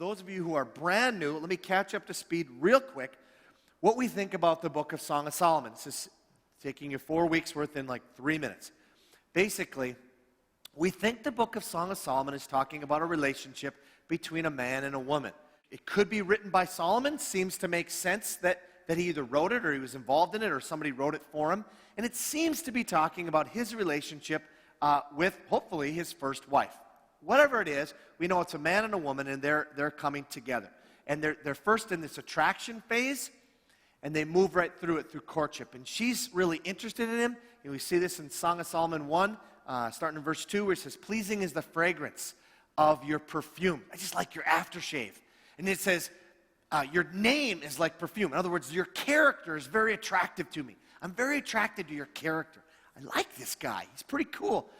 those of you who are brand new, let me catch up to speed real quick. What we think about the book of Song of Solomon. This is taking you 4 weeks worth in like 3 minutes. Basically, we think the book of Song of Solomon is talking about a relationship between a man and a woman. It could be written by Solomon. Seems to make sense that he either wrote it or he was involved in it or somebody wrote it for him. And it seems to be talking about his relationship with, hopefully, his first wife. Whatever it is, we know it's a man and a woman, and they're coming together. And they're first in this attraction phase, and they move right through it through courtship. And she's really interested in him. And we see this in Song of Solomon 1, starting in verse 2, where it says, "Pleasing is the fragrance of your perfume." I just like your aftershave. And it says, your name is like perfume. In other words, your character is very attractive to me. I'm very attracted to your character. I like this guy. He's pretty cool.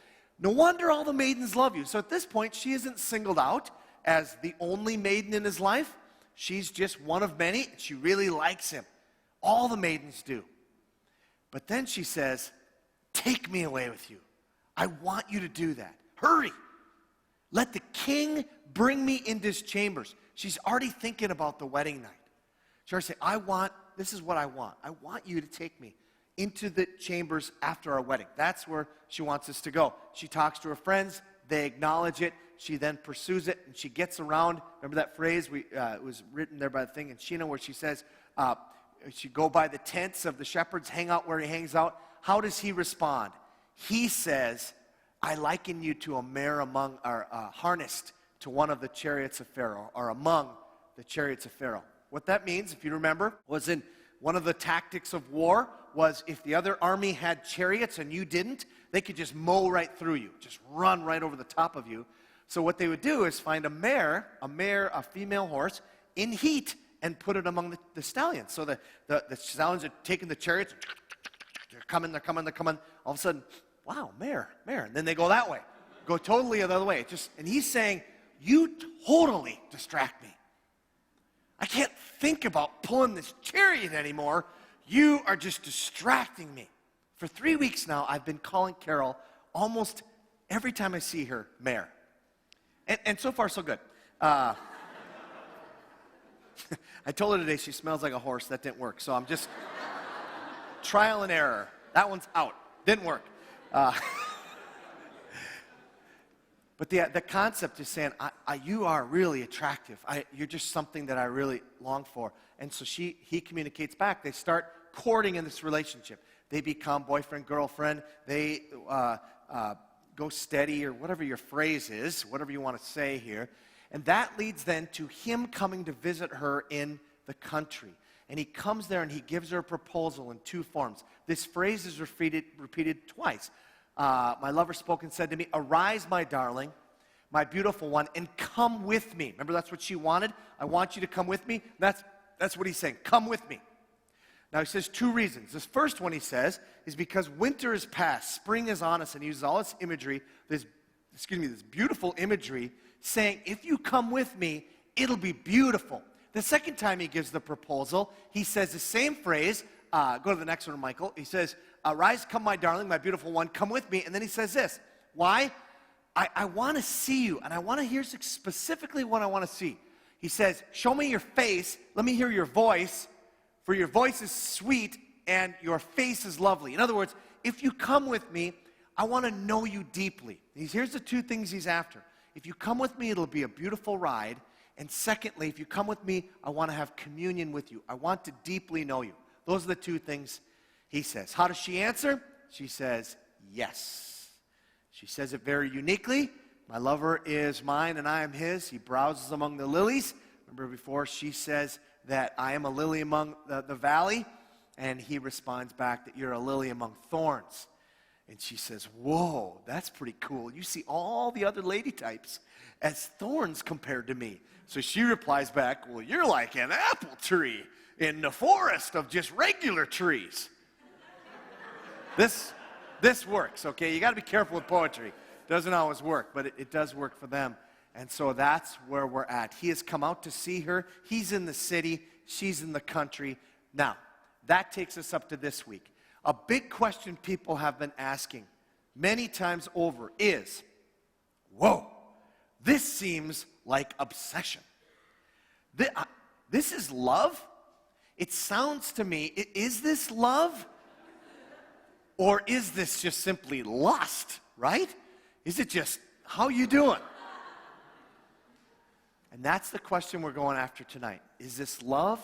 No wonder all the maidens love you. So at this point, she isn't singled out as the only maiden in his life. She's just one of many. She really likes him. All the maidens do. But then she says, "Take me away with you. I want you to do that. Hurry. Let the king bring me into his chambers." She's already thinking about the wedding night. She already said, this is what I want. I want you to take me into the chambers after our wedding. That's where she wants us to go. She talks to her friends. They acknowledge it. She then pursues it, and she gets around. Remember that phrase? It was written there by the thing in Sheena where she says, she go by the tents of the shepherds, hang out where he hangs out. How does he respond? He says, "I liken you to a mare harnessed to one of the chariots of Pharaoh," or among the chariots of Pharaoh. What that means, if you remember, was in one of the tactics of war was if the other army had chariots and you didn't, they could just mow right through you, just run right over the top of you. So what they would do is find a female horse, in heat, and put it among the stallions. So the stallions are taking the chariots, they're coming. All of a sudden, wow, mare. And then they go that way, go totally the other way. And he's saying, you totally distract me. I can't think about pulling this chariot anymore. You are just distracting me. For 3 weeks now, I've been calling Carol almost every time I see her, mare. And so far, so good. I told her today she smells like a horse. That didn't work. So I'm just trial and error. That one's out. Didn't work. But the concept is saying, you are really attractive. You're just something that I really long for. And so he communicates back. They start courting in this relationship. They become boyfriend, girlfriend. They go steady, or whatever your phrase is, whatever you want to say here. And that leads then to him coming to visit her in the country. And he comes there and he gives her a proposal in 2 forms. This phrase is repeated twice. My lover spoke and said to me, "Arise, my darling, my beautiful one, and come with me." Remember, that's what she wanted. I want you to come with me. That's what he's saying. Come with me. Now, he says 2 reasons. This first one, he says, is because winter is past, spring is on us, and he uses all this imagery, this beautiful imagery, saying, if you come with me, it'll be beautiful. The second time he gives the proposal, he says the same phrase. Go to the next one, Michael. He says, "Arise, come, my darling, my beautiful one, come with me." And then he says this. Why? I want to see you, and I want to hear specifically what I want to see. He says, "Show me your face. Let me hear your voice, for your voice is sweet, and your face is lovely." In other words, if you come with me, I want to know you deeply. Here's the 2 things he's after. If you come with me, it'll be a beautiful ride. And secondly, if you come with me, I want to have communion with you. I want to deeply know you. Those are the 2 things he says. How does she answer? She says, yes. She says it very uniquely. My lover is mine and I am his. He browses among the lilies. Remember before, she says that I am a lily among the valley. And he responds back that you're a lily among thorns. And she says, whoa, that's pretty cool. You see all the other lady types as thorns compared to me. So she replies back, well, you're like an apple tree in the forest of just regular trees. This works, okay? You got to be careful with poetry. Doesn't always work, but it does work for them. And so that's where we're at. He has come out to see her. He's in the city. She's in the country. Now, that takes us up to this week. A big question people have been asking many times over is, whoa, this seems like obsession. This is love? It sounds to me, is this love? Or is this just simply lust, right? Is it just, how you doing? And that's the question we're going after tonight. Is this love?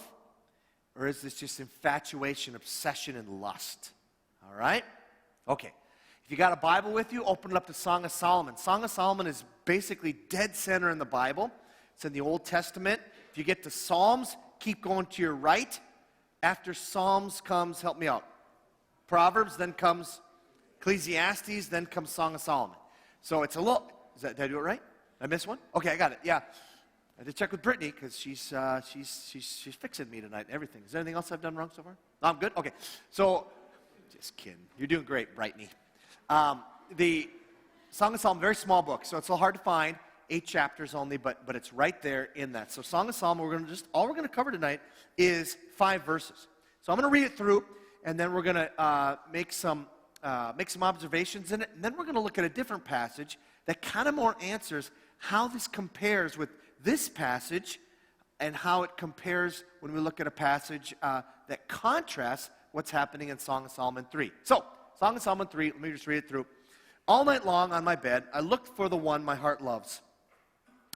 Or is this just infatuation, obsession, and lust? All right? Okay. If you got a Bible with you, open it up to Song of Solomon. Song of Solomon is basically dead center in the Bible. It's in the Old Testament. If you get to Psalms, keep going to your right. After Psalms comes, help me out, Proverbs, then comes Ecclesiastes, then comes Song of Solomon. So it's a little, did I do it right? Did I miss one? Okay, I got it, yeah. I had to check with Brittany because she's fixing me tonight and everything. Is there anything else I've done wrong so far? No, I'm good? Okay. So, just kidding. You're doing great, Brittany. The Song of Solomon, very small book, so it's a little hard to find. 8 chapters only, but it's right there in that. So Song of Solomon, all we're going to cover tonight is 5 verses. So I'm going to read it through, and then we're going to make some observations in it, and then we're going to look at a different passage that kind of more answers how this compares with this passage and how it compares when we look at a passage that contrasts what's happening in Song of Solomon 3. So, Song of Solomon 3, let me just read it through. All night long on my bed, I looked for the one my heart loves.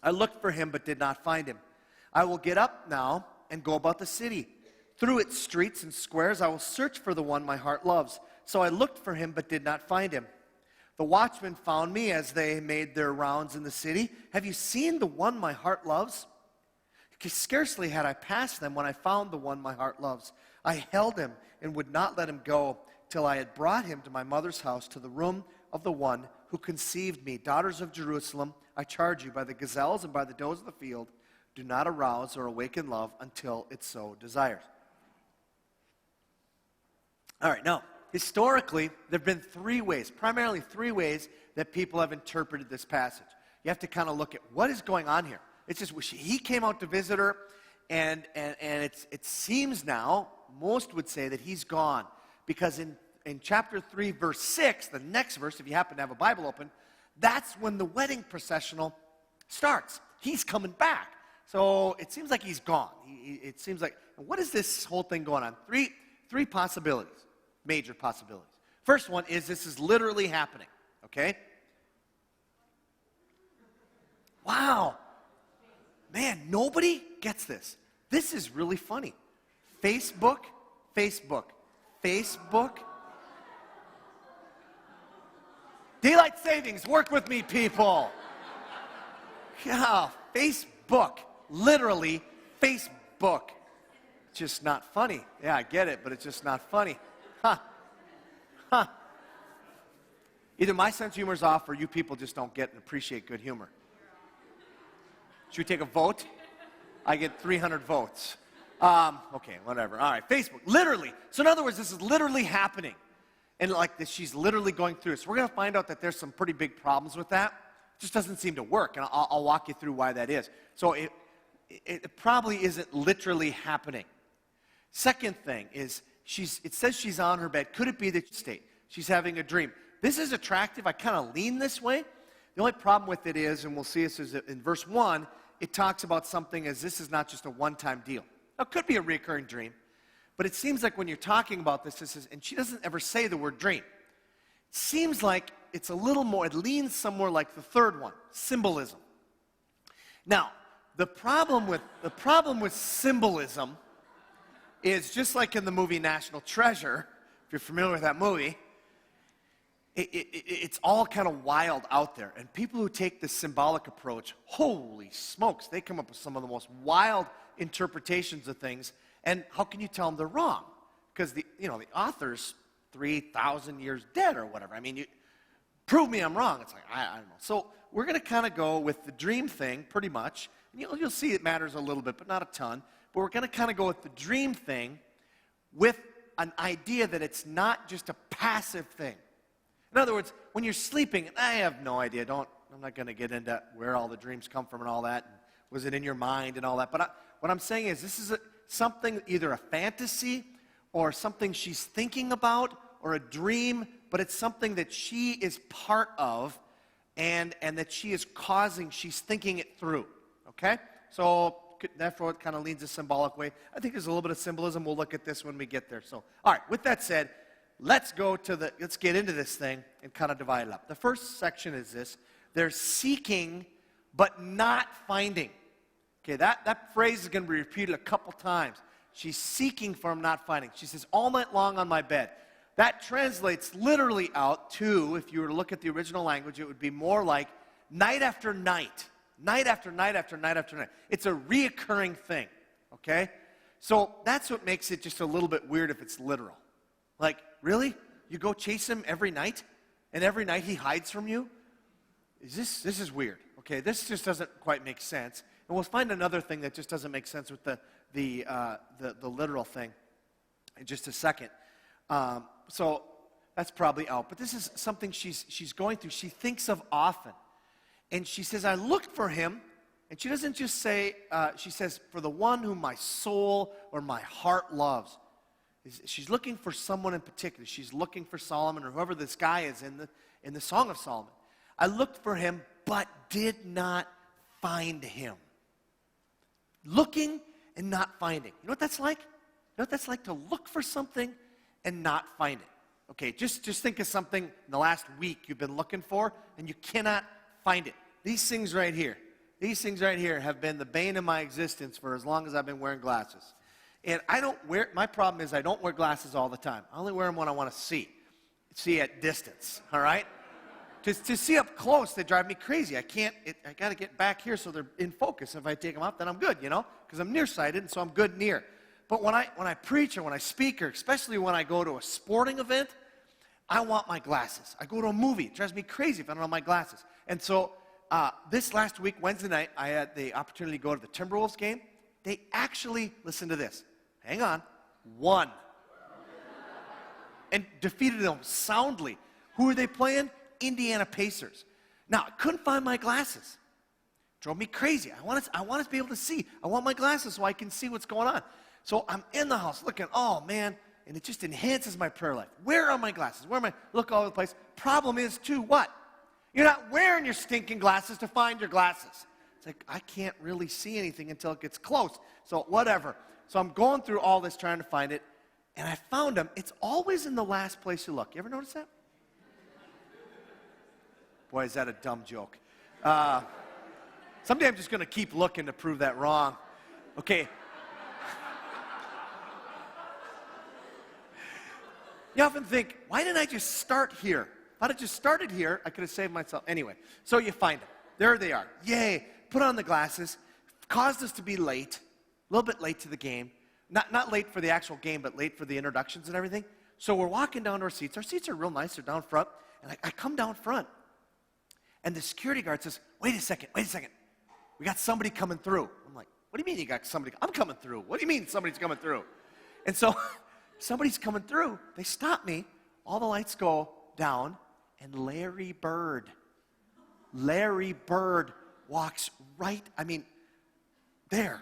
I looked for him but did not find him. I will get up now and go about the city. Through its streets and squares I will search for the one my heart loves. So I looked for him but did not find him. The watchmen found me as they made their rounds in the city. Have you seen the one my heart loves? Scarcely had I passed them when I found the one my heart loves. I held him and would not let him go till I had brought him to my mother's house, to the room of the one who conceived me. Daughters of Jerusalem, I charge you by the gazelles and by the does of the field, do not arouse or awaken love until it so desires. All right, now, historically, there have been 3 ways, primarily 3 ways that people have interpreted this passage. You have to kind of look at what is going on here. It's just, he came out to visit her, and it seems now, most would say that he's gone. Because in chapter 3, verse 6, the next verse, if you happen to have a Bible open, that's when the wedding processional starts. He's coming back. So it seems like he's gone. It seems like, what is this whole thing going on? Three possibilities, major possibilities. First one is this is literally happening, okay? Wow. Man, nobody gets this. This is really funny. Facebook. Daylight savings, work with me, people. Yeah, Facebook. Literally, Facebook. Just not funny. Yeah, I get it, but it's just not funny. Either my sense of humor is off or you people just don't get and appreciate good humor. Should we take a vote? I get 300 votes. Okay, whatever. All right, Facebook, literally. So in other words, this is literally happening. And like this, she's literally going through it. So we're going to find out that there's some pretty big problems with that. It just doesn't seem to work, and I'll walk you through why that is. So it probably isn't literally happening. Second thing is, it says she's on her bed. Could it be that she's having a dream? This is attractive. I kind of lean this way. The only problem with it is, and we'll see this is in verse 1, it talks about something as this is not just a one-time deal. Now, it could be a recurring dream, but it seems like when you're talking about this is, and she doesn't ever say the word dream. It seems like it's a little more, it leans somewhere like the third one, symbolism. Now, the problem with symbolism is just like in the movie National Treasure, if you're familiar with that movie, it's all kind of wild out there. And people who take this symbolic approach, holy smokes, they come up with some of the most wild interpretations of things. And how can you tell them they're wrong? Because the author's 3,000 years dead or whatever. I mean, you prove me I'm wrong. It's like, I don't know. So we're going to kind of go with the dream thing pretty much. And you'll see it matters a little bit, but not a ton. But we're going to kind of go with the dream thing with an idea that it's not just a passive thing. In other words, when you're sleeping, and I have no idea, I'm not going to get into where all the dreams come from and all that, and was it in your mind and all that, but what I'm saying is this is something, either a fantasy or something she's thinking about or a dream, but it's something that she is part of and that she is causing, she's thinking it through, okay? So therefore it kind of leans a symbolic way. I think there's a little bit of symbolism. We'll look at this when we get there. So, all right, with that said, let's get into this thing and kind of divide it up. The first section is this. They're seeking but not finding. Okay, that phrase is going to be repeated a couple times. She's seeking for him, not finding. She says, all night long on my bed. That translates literally out to, if you were to look at the original language, it would be more like night after night. Night after night after night after night. It's a reoccurring thing, okay? So that's what makes it just a little bit weird if it's literal. Like, really? You go chase him every night? And every night he hides from you? This is weird, okay? This just doesn't quite make sense. And we'll find another thing that just doesn't make sense with the literal thing in just a second. So that's probably out. But this is something she's going through. She thinks of often. And she says, I looked for him. And she doesn't just say, she says, for the one whom my soul or my heart loves. She's looking for someone in particular. She's looking for Solomon or whoever this guy is in the Song of Solomon. I looked for him, but did not find him. Looking and not finding. You know what that's like? You know what that's like to look for something and not find it. Okay, just think of something in the last week you've been looking for and you cannot find it. These things right here have been the bane of my existence for as long as I've been wearing glasses. And my problem is I don't wear glasses all the time. I only wear them when I want to see at distance, all right? To see up close, they drive me crazy. I got to get back here so they're in focus. If I take them off, then I'm good, because I'm nearsighted, and so I'm good near. But when I preach or when I speak, or especially when I go to a sporting event, I want my glasses. I go to a movie. It drives me crazy if I don't have my glasses. And so this last week, Wednesday night, I had the opportunity to go to the Timberwolves game. They actually, listen to this, hang on, won. And defeated them soundly. Who are they playing? Indiana Pacers. Now, I couldn't find my glasses. Drove me crazy. I want to be able to see. I want my glasses so I can see what's going on. So I'm in the house looking, oh man, and it just enhances my prayer life. Where are my glasses? Where am I? Look all over the place. Problem is, too, what? You're not wearing your stinking glasses to find your glasses. It's like, I can't really see anything until it gets close. So whatever. So I'm going through all this trying to find it, and I found them. It's always in the last place you look. You ever notice that? Boy, is that a dumb joke. Someday I'm just going to keep looking to prove that wrong. Okay. You often think, why didn't I just start here? If I'd have just started here, I could have saved myself. Anyway, so you find them. There they are. Yay. Put on the glasses. Caused us to be late. A little bit late to the game. Not late for the actual game, but late for the introductions and everything. So we're walking down to our seats. Our seats are real nice. They're down front. And I come down front. And the security guard says, wait a second. We got somebody coming through. I'm like, what do you mean you got somebody? I'm coming through. What do you mean somebody's coming through? And so somebody's coming through. They stop me. All the lights go down. And Larry Bird walks right, there.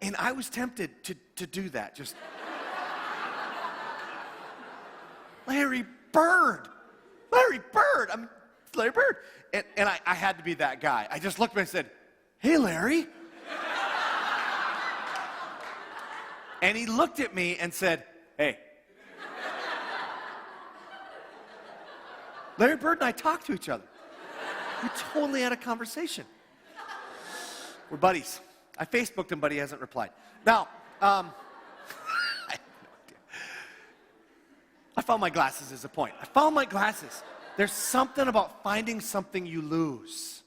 And I was tempted to do that. Just, Larry Bird. Larry Bird. And I had to be that guy. I just looked at him and said, hey, Larry. And he looked at me and said, hey. Larry Bird and I talked to each other. We totally had a conversation. We're buddies. I Facebooked him, but he hasn't replied. Now, I have no idea. I found my glasses is the point. I found my glasses. There's something about finding something you lose.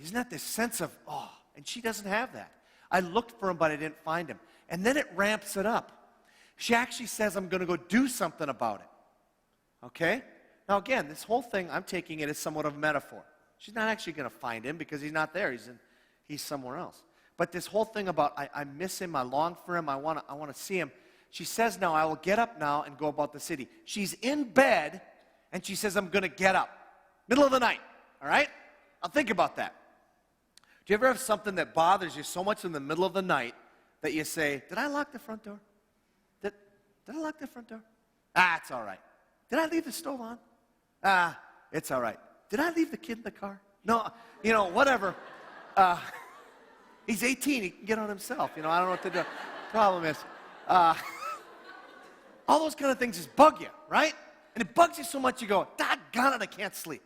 Isn't that this sense of, oh, and she doesn't have that. I looked for him, but I didn't find him. And then it ramps it up. She actually says, I'm going to go do something about it. Okay? Now, again, this whole thing, I'm taking it as somewhat of a metaphor. She's not actually going to find him because he's not there. He's somewhere else. But this whole thing about I miss him, I long for him, I want to see him. She says now, I will get up now and go about the city. She's in bed, and she says, I'm going to get up. Middle of the night, all right? I'll think about that. Do you ever have something that bothers you so much in the middle of the night that you say, did I lock the front door? Did I lock the front door? It's all right. Did I leave the stove on? It's all right. Did I leave the kid in the car? No, whatever. He's 18. He can get on himself. I don't know what to do. Problem is, all those kind of things just bug you, right? And it bugs you so much you go, doggone it, I can't sleep.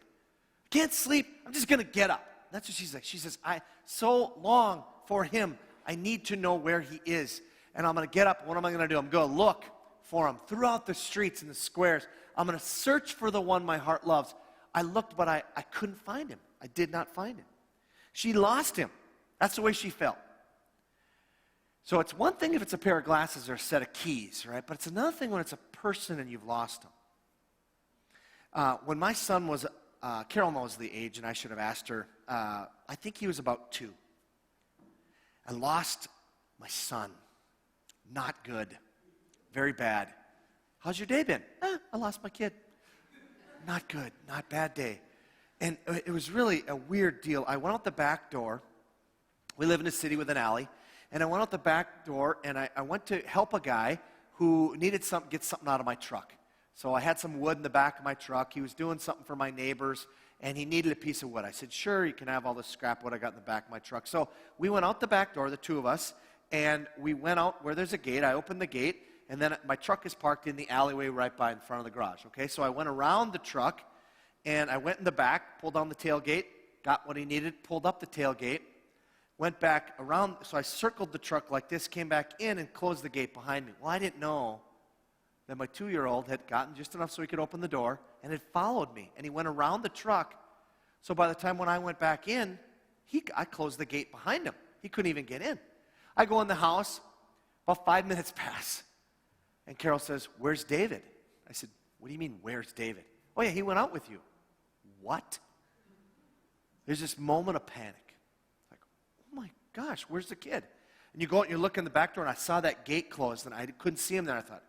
I can't sleep. I'm just going to get up. That's what she's like. She says, I so long for him. I need to know where he is. And I'm going to get up. What am I going to do? I'm going to look for him throughout the streets and the squares. I'm going to search for the one my heart loves. I looked, but I couldn't find him. I did not find him. She lost him. That's the way she felt. So it's one thing if it's a pair of glasses or a set of keys, right? But it's another thing when it's a person and you've lost them. When my son was, Carol knows the age, and I should have asked her, I think he was about 2. I lost my son. Not good. Very bad. How's your day been? I lost my kid. Not good. Not bad day. And it was really a weird deal. I went out the back door. We live in a city with an alley. And I went out the back door, and I went to help a guy who needed get something out of my truck. So I had some wood in the back of my truck. He was doing something for my neighbors, and he needed a piece of wood. I said, sure, you can have all this scrap wood I got in the back of my truck. So we went out the back door, the two of us, and we went out where there's a gate. I opened the gate, and then my truck is parked in the alleyway right by in front of the garage. Okay, so I went around the truck, and I went in the back, pulled down the tailgate, got what he needed, pulled up the tailgate, went back around. So I circled the truck like this, came back in, and closed the gate behind me. Well, I didn't know that my 2-year-old had gotten just enough so he could open the door and had followed me. And he went around the truck. So by the time when I went back in, I closed the gate behind him. He couldn't even get in. I go in the house, about 5 minutes pass. And Carol says, where's David? I said, what do you mean, where's David? Oh, yeah, he went out with you. What? There's this moment of panic. Like, oh my gosh, where's the kid? And you go out and you look in the back door, and I saw that gate closed, and I couldn't see him there. I thought,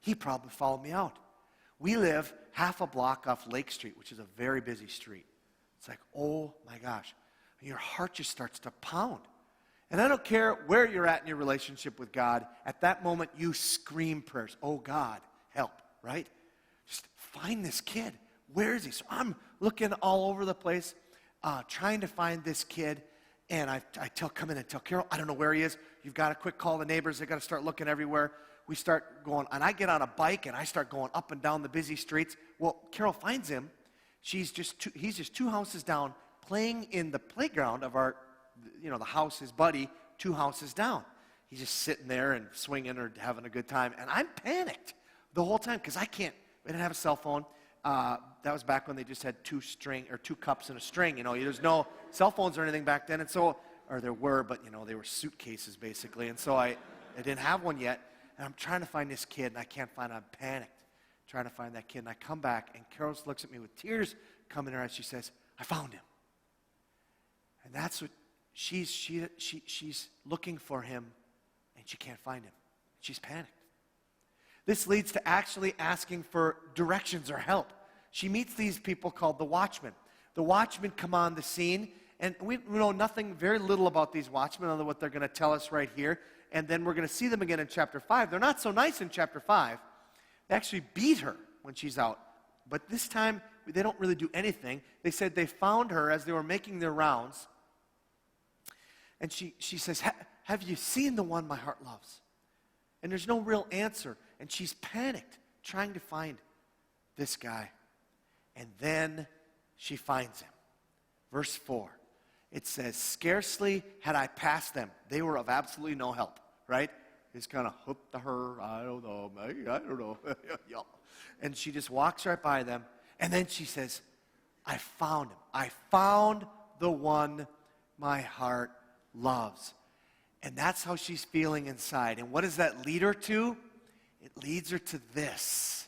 he probably followed me out. We live half a block off Lake Street, which is a very busy street. It's like, oh my gosh. And your heart just starts to pound. And I don't care where you're at in your relationship with God, at that moment you scream prayers. Oh God, help, right? Just find this kid. Where is he? So I'm looking all over the place, trying to find this kid. And I come in and tell Carol, I don't know where he is. You've got to quick call the neighbors. They've got to start looking everywhere. We start going, and I get on a bike, and I start going up and down the busy streets. Well, Carol finds him. He's just 2 houses down, playing in the playground of our, the house, his buddy, 2 houses down. He's just sitting there and swinging or having a good time. And I'm panicked the whole time because we didn't have a cell phone. That was back when they just had 2 cups and a string. There's no cell phones or anything back then. And so, or there were, but they were suitcases basically. And so I didn't have one yet. And I'm trying to find this kid, and I can't find him. I'm panicked, trying to find that kid. And I come back, and Carol looks at me with tears coming in her eyes. She says, I found him. And that's what she's looking for him, and she can't find him. She's panicked. This leads to actually asking for directions or help. She meets these people called the watchmen. The watchmen come on the scene, and we know very little about these watchmen other than what they're going to tell us right here. And then we're going to see them again in chapter 5. They're not so nice in chapter 5. They actually beat her when she's out. But this time, they don't really do anything. They said they found her as they were making their rounds. And she says, have you seen the one my heart loves? And there's no real answer. And she's panicked, trying to find this guy. And then she finds him. Verse 4. It says, scarcely had I passed them. They were of absolutely no help, right? It's kind of hooked to her. I don't know, maybe, I don't know. And she just walks right by them. And then she says, I found him. I found the one my heart loves. And that's how she's feeling inside. And what does that lead her to? It leads her to this.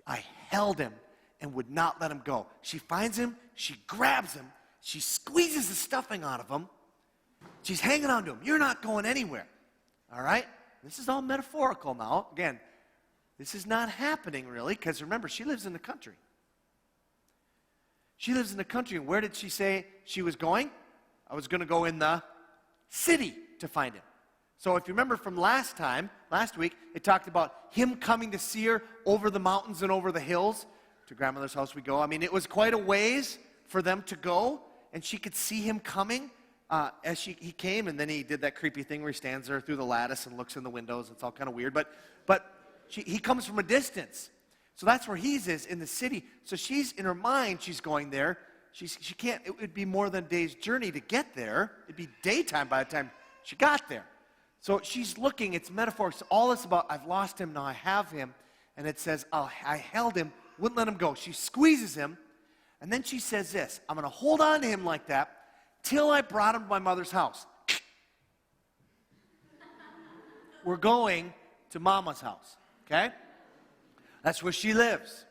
I held him and would not let him go. She finds him. She grabs him. She squeezes the stuffing out of him. She's hanging on to him. You're not going anywhere. All right? This is all metaphorical now. Again, this is not happening really because remember, she lives in the country. She lives in the country. And where did she say she was going? I was going to go in the city to find him. So if you remember from last week, it talked about him coming to see her over the mountains and over the hills. To grandmother's house we go. I mean, it was quite a ways for them to go. And she could see him coming, he came, and then he did that creepy thing where he stands there through the lattice and looks in the windows. It's all kind of weird, but he comes from a distance. So that's where he is in the city. So she's, in her mind, she's going there. She can't, it would be more than a day's journey to get there. It'd be daytime by the time she got there. So she's looking, it's metaphor. So all this about, I've lost him, now I have him. And it says, I held him, wouldn't let him go. She squeezes him, and then she says this, I'm going to hold on to him like that till I brought him to my mother's house. We're going to Mama's house, okay? That's where she lives.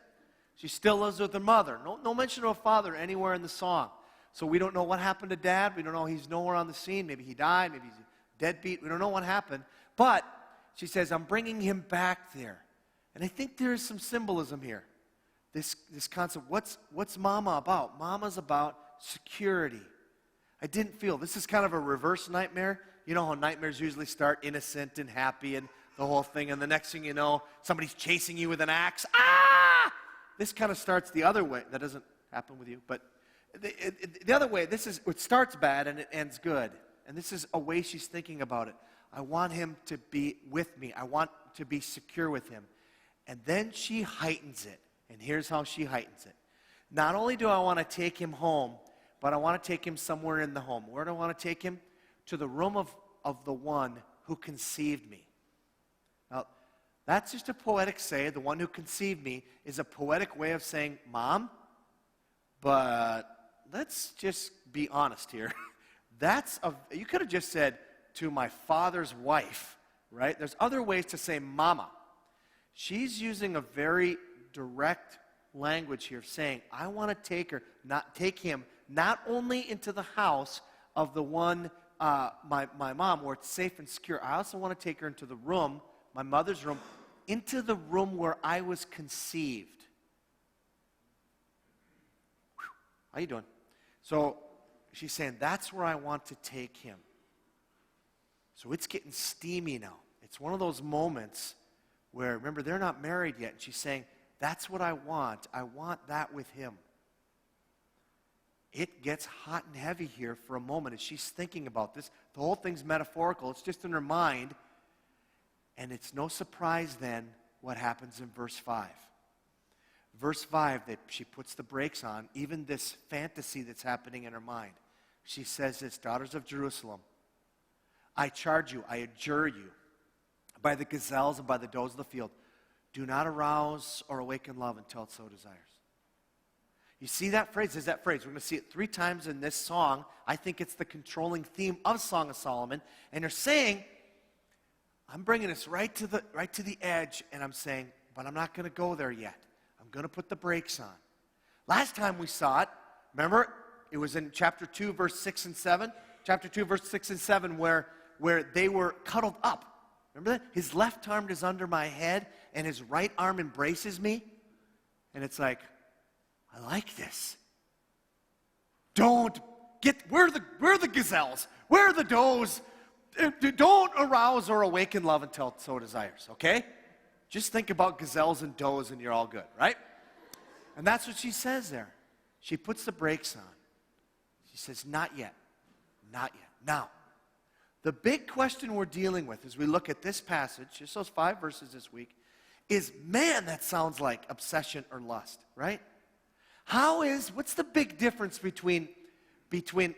She still lives with her mother. No mention of a father anywhere in the song. So we don't know what happened to Dad. We don't know, he's nowhere on the scene. Maybe he died. Maybe he's deadbeat. We don't know what happened. But she says, I'm bringing him back there. And I think there is some symbolism here. This concept, what's Mama about? Mama's about security. I didn't feel, this is kind of a reverse nightmare. You know how nightmares usually start innocent and happy and the whole thing, and the next thing you know, somebody's chasing you with an axe. Ah! This kind of starts the other way. That doesn't happen with you, but the other way, it starts bad and it ends good. And this is a way she's thinking about it. I want him to be with me. I want to be secure with him. And then she heightens it. And here's how she heightens it. Not only do I want to take him home, but I want to take him somewhere in the home. Where do I want to take him? To the room of the one who conceived me. Now, that's just a poetic say. The one who conceived me is a poetic way of saying, Mom, but let's just be honest here. You could have just said, to my father's wife, right? There's other ways to say mama. She's using a very direct language here, saying, I want to take him not only into the house of the one, my mom, where it's safe and secure. I also want to take her into the room, my mother's room, into the room where I was conceived. Whew. How you doing? So she's saying, that's where I want to take him. So it's getting steamy now. It's one of those moments where, remember, they're not married yet. And she's saying, that's what I want. I want that with him. It gets hot and heavy here for a moment as she's thinking about this. The whole thing's metaphorical. It's just in her mind. And it's no surprise then what happens in verse 5. Verse 5, that she puts the brakes on, even this fantasy that's happening in her mind. She says this, daughters of Jerusalem, I charge you, I adjure you, by the gazelles and by the does of the field, do not arouse or awaken love until it so desires. You see that phrase? There's that phrase. We're going to see it 3 times in this song. I think it's the controlling theme of Song of Solomon. And they're saying, I'm bringing us right to the edge, and I'm saying, but I'm not going to go there yet. I'm going to put the brakes on. Last time we saw it, remember, it was in chapter 2, verse 6 and 7. Chapter 2, verse 6 and 7, where they were cuddled up. Remember that? His left arm is under my head, and his right arm embraces me. And it's like, I like this. Where are the gazelles? Where are the does? Don't arouse or awaken love until it so desires, okay? Just think about gazelles and does and you're all good, right? And that's what she says there. She puts the brakes on. She says, not yet. Not yet. Now, the big question we're dealing with as we look at this passage, just those 5 verses this week, is, man, that sounds like obsession or lust, right? What's the big difference between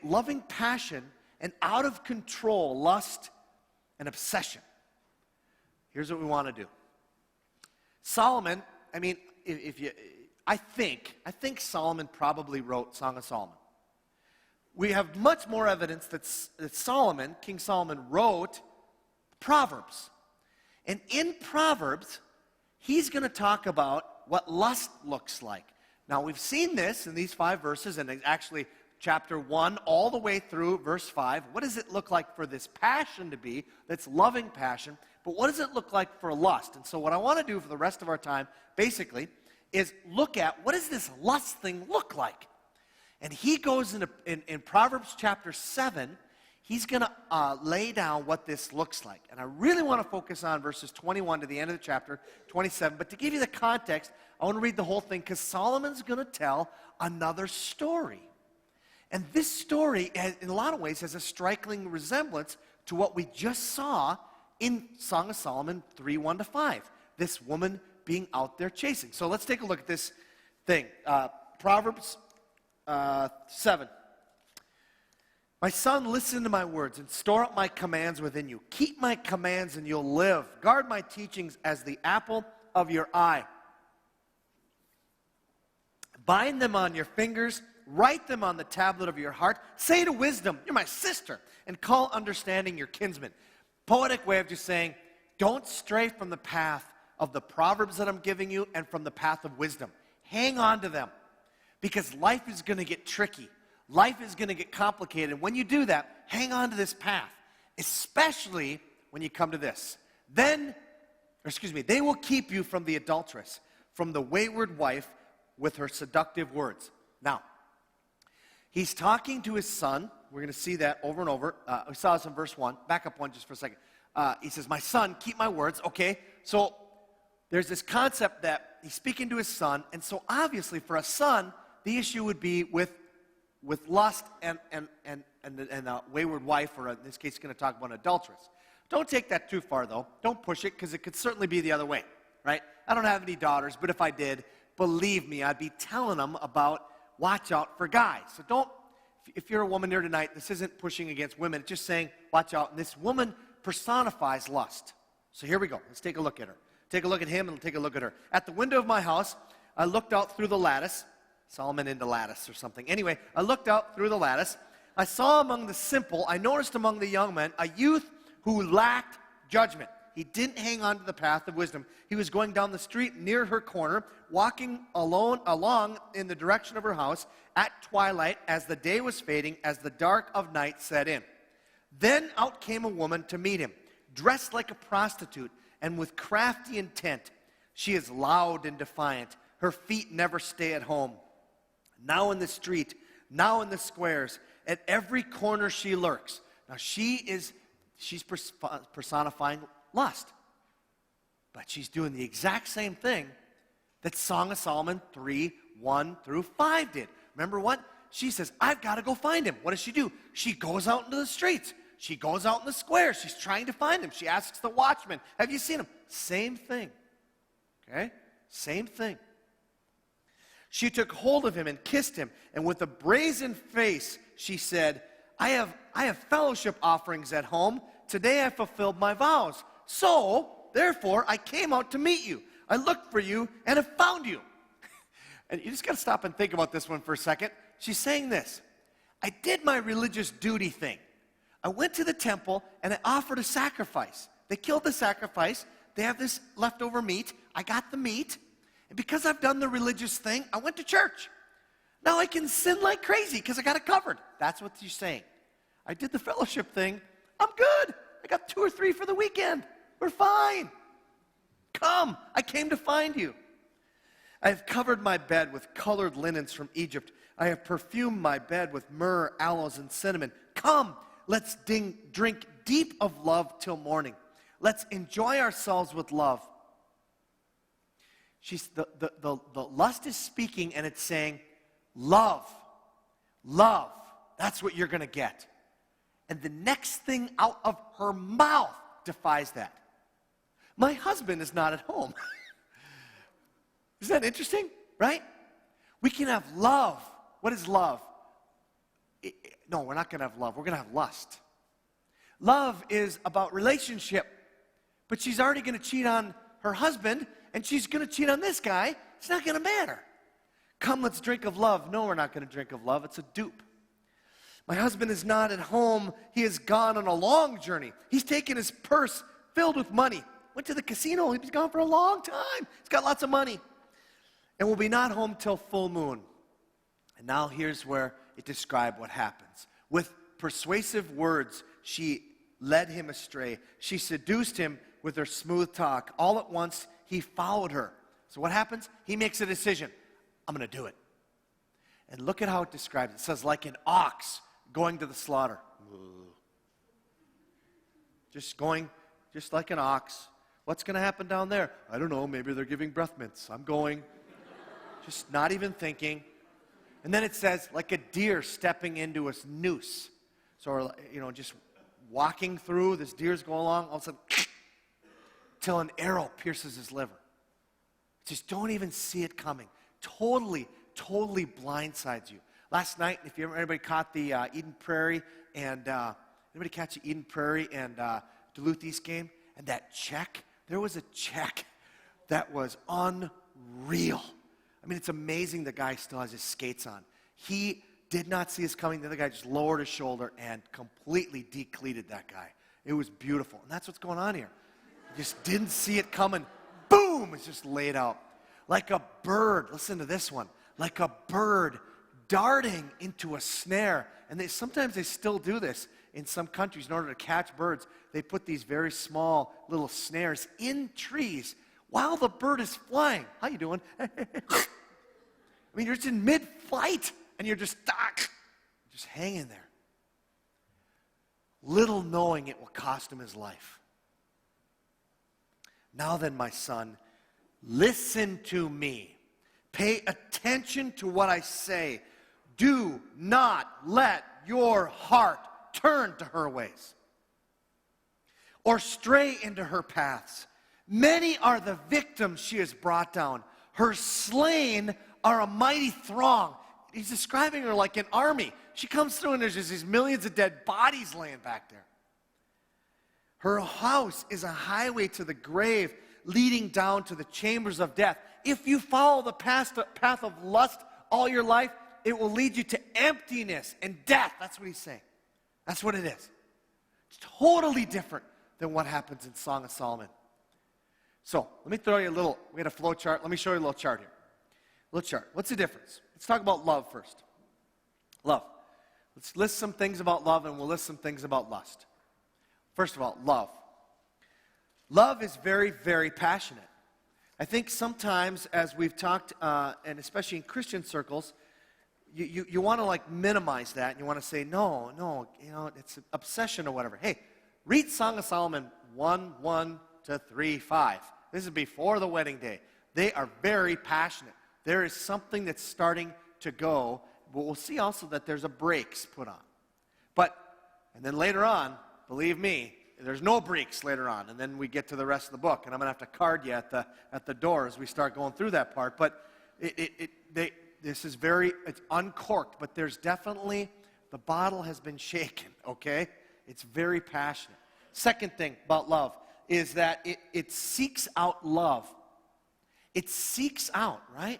loving passion and out of control lust and obsession? Here's what we want to do. Solomon, I think Solomon probably wrote Song of Solomon. We have much more evidence that King Solomon wrote Proverbs. And in Proverbs, he's going to talk about what lust looks like. Now, we've seen this in these 5 verses, and actually chapter 1 all the way through verse 5. What does it look like for this passion to be, that's loving passion, but what does it look like for lust? And so what I want to do for the rest of our time, basically, is look at what does this lust thing look like? And he goes in Proverbs chapter 7, he's going to lay down what this looks like. And I really want to focus on verses 21 to the end of the chapter, 27. But to give you the context, I want to read the whole thing because Solomon's going to tell another story. And this story, in a lot of ways, has a striking resemblance to what we just saw in Song of Solomon 3:1-5. This woman being out there chasing. So let's take a look at this thing. Proverbs 7. My son, listen to my words and store up my commands within you. Keep my commands and you'll live. Guard my teachings as the apple of your eye. Bind them on your fingers. Write them on the tablet of your heart. Say to wisdom, you're my sister, and call understanding your kinsman. Poetic way of just saying, don't stray from the path of the Proverbs that I'm giving you and from the path of wisdom. Hang on to them, because life is going to get tricky. Life is going to get complicated. When you do that, hang on to this path, especially when you come to this. They will keep you from the adulteress, from the wayward wife with her seductive words. Now, he's talking to his son. We're going to see that over and over. We saw this in verse 1. Back up one just for a second. He says, my son, keep my words. Okay, so there's this concept that he's speaking to his son. And so obviously for a son, the issue would be with lust and a wayward wife, or in this case, he's going to talk about an adulteress. Don't take that too far, though. Don't push it, because it could certainly be the other way, right? I don't have any daughters, but if I did, believe me, I'd be telling them about watch out for guys. So don't, if you're a woman here tonight, this isn't pushing against women. It's just saying, watch out. And this woman personifies lust. So here we go. Let's take a look at her. Take a look at him and take a look at her. At the window of my house, I looked out through the lattice. Solomon into lattice or something. Anyway, I looked out through the lattice. I saw among the simple, I noticed among the young men, a youth who lacked judgment. He didn't hang on to the path of wisdom. He was going down the street near her corner, walking along in the direction of her house at twilight as the day was fading, as the dark of night set in. Then out came a woman to meet him, dressed like a prostitute and with crafty intent. She is loud and defiant. Her feet never stay at home. Now in the street, now in the squares, at every corner she lurks. Now she's personifying lust. But she's doing the exact same thing that Song of Solomon 3:1-5 did. Remember what? She says, I've got to go find him. What does she do? She goes out into the streets. She goes out in the squares. She's trying to find him. She asks the watchman, have you seen him? Same thing. Okay? Same thing. She took hold of him and kissed him, and with a brazen face, she said, I have fellowship offerings at home. Today I fulfilled my vows. So, therefore, I came out to meet you. I looked for you and have found you. And you just got to stop and think about this one for a second. She's saying this. I did my religious duty thing. I went to the temple and I offered a sacrifice. They killed the sacrifice. They have this leftover meat. I got the meat. And because I've done the religious thing, I went to church. Now I can sin like crazy because I got it covered. That's what she's saying. I did the fellowship thing. I'm good. I got 2 or 3 for the weekend. We're fine. Come, I came to find you. I have covered my bed with colored linens from Egypt. I have perfumed my bed with myrrh, aloes, and cinnamon. Come, let's drink deep of love till morning. Let's enjoy ourselves with love. The lust is speaking, and it's saying, love, love, that's what you're going to get. And the next thing out of her mouth defies that. My husband is not at home. Isn't that interesting, right? We can have love. What is love? No, we're not going to have love. We're going to have lust. Love is about relationship. But she's already going to cheat on her husband, and she's going to cheat on this guy. It's not going to matter. Come, let's drink of love. No, we're not going to drink of love. It's a dupe. My husband is not at home. He has gone on a long journey. He's taken his purse filled with money. Went to the casino. He's gone for a long time. He's got lots of money. And will be not home till full moon. And now here's where it describes what happens. With persuasive words, she led him astray. She seduced him with her smooth talk. All at once, he followed her. So what happens? He makes a decision. I'm going to do it. And look at how it describes it. It says, like an ox going to the slaughter. Just like an ox. What's going to happen down there? I don't know. Maybe they're giving breath mints. I'm going. Just not even thinking. And then it says, like a deer stepping into a noose. So, just walking through, this deer's going along, all of a sudden, till an arrow pierces his liver. Just don't even see it coming. Totally blindsides you. Last night, if anybody caught the Eden Prairie and anybody catch the Eden Prairie and Duluth East game? And that check, there was a check that was unreal. I mean, it's amazing the guy still has his skates on. He did not see us coming. The other guy just lowered his shoulder and completely decleated that guy. It was beautiful. And that's what's going on here. Just didn't see it coming. Boom! It's just laid out. Like a bird. Listen to this one. Like a bird darting into a snare. And sometimes they still do this in some countries. In order to catch birds, they put these very small little snares in trees while the bird is flying. How you doing? I mean, you're just in mid-flight, and you're just hanging there. Little knowing it will cost him his life. Now then, my son, listen to me. Pay attention to what I say. Do not let your heart turn to her ways or stray into her paths. Many are the victims she has brought down. Her slain are a mighty throng. He's describing her like an army. She comes through and there's just these millions of dead bodies laying back there. Her house is a highway to the grave, leading down to the chambers of death. If you follow the path of lust all your life, it will lead you to emptiness and death. That's what he's saying. That's what it is. It's totally different than what happens in Song of Solomon. So, let me throw you we had a flow chart. Let me show you a little chart here. Little chart. What's the difference? Let's talk about love first. Love. Let's list some things about love and we'll list some things about lust. First of all, love. Love is very, very passionate. I think sometimes as we've talked, and especially in Christian circles, you want to minimize that and you want to say, no, it's an obsession or whatever. Hey, read Song of Solomon 1 to 3, 5. This is before the wedding day. They are very passionate. There is something that's starting to go, but we'll see also that there's a brakes put on. And then later on, believe me, there's no breaks later on, and then we get to the rest of the book, and I'm going to have to card you at the door as we start going through that part. But this is it's uncorked, but there's definitely, the bottle has been shaken, okay? It's very passionate. Second thing about love is that it seeks out love. It seeks out, right?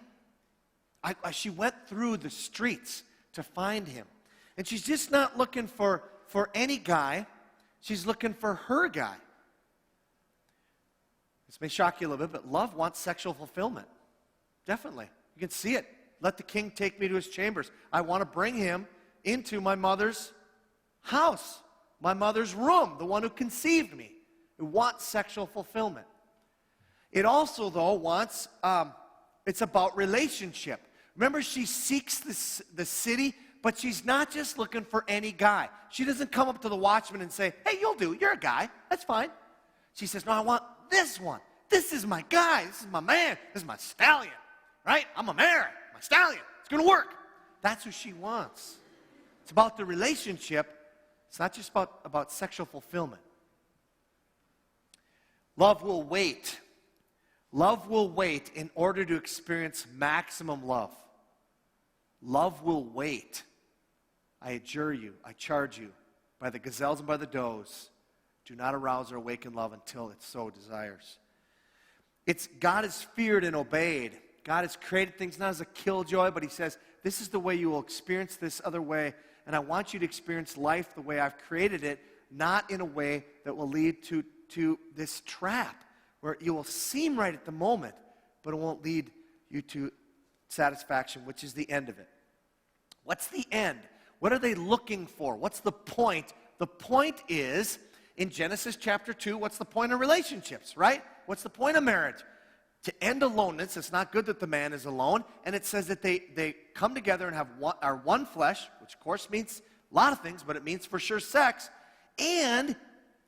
She went through the streets to find him. And she's just not looking for any guy. She's looking for her guy. This may shock you a little bit, but love wants sexual fulfillment. Definitely. You can see it. Let the king take me to his chambers. I want to bring him into my mother's house, my mother's room, the one who conceived me. It wants sexual fulfillment. It also, though, wants, it's about relationship. Remember, she seeks the city, but she's not just looking for any guy. She doesn't come up to the watchman and say, hey, you'll do. You're a guy. That's fine. She says, no, I want this one. This is my guy. This is my man. This is my stallion. Right? I'm a mare. My stallion. It's going to work. That's who she wants. It's about the relationship. It's not just about sexual fulfillment. Love will wait. Love will wait in order to experience maximum love. Love will wait. I adjure you, I charge you, by the gazelles and by the does, do not arouse or awaken love until it so desires. God is feared and obeyed. God has created things not as a killjoy, but he says, this is the way you will experience this other way, and I want you to experience life the way I've created it, not in a way that will lead to this trap, where you will seem right at the moment, but it won't lead you to satisfaction, which is the end of it. What's the end? What are they looking for? What's the point? The point is, in Genesis chapter 2, what's the point of relationships, right? What's the point of marriage? To end aloneness. It's not good that the man is alone. And it says that they come together and are one flesh, which of course means a lot of things, but it means for sure sex. And